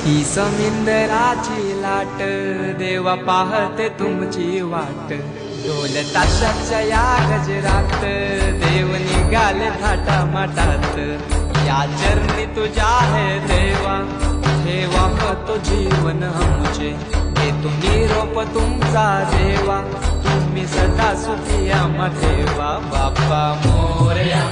ही समिंदराची लाट देवा पाहते तुमची वाट ढोल ताशाच्या या गजरात देव निघाले थाटा माटात या चरणी तुझ्या है देवा ठेवा तो जीवन आमचे हे तुम्ही रोप तुमचा देवा तुम्ही सदा सुखी आम्हा ठेवा बाप्पा मोरया।